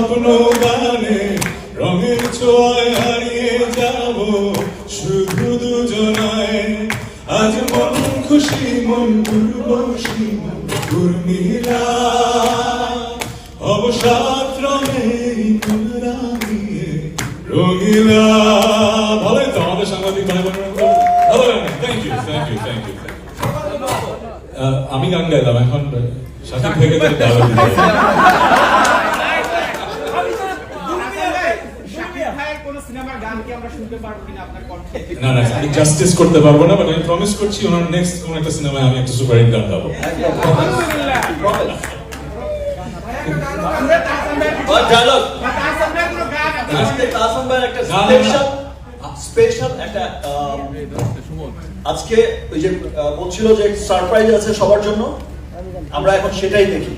স্বপ্ন গানে রঙের ছোঁয়ায় হারিয়ে যাব শুধু দুজনায়। আজ মন খুশি মন উর্বশী উর্মিলা অবসাদ রঙের রাঙিয়ে রঙিলা। ভালোই তো আমাদের সাংবাদিক ভাই বোনেরা ভালো লাগে। Thank you thank you thank you. আমি গান গাইলাম, এখন সাথে থেকে না না আমি জাস্টিস করতে পারবো না, বাট আমি প্রমিস করছি ওনার নেক্সট কোন একটা সিনেমায় আমি একটা সুপার হিট গান গাবো। স্পেশাল একটা আজকে ওই যে বলছিল যে সারপ্রাইজ আছে সবার জন্য, আমরা এখন সেটাই দেখি।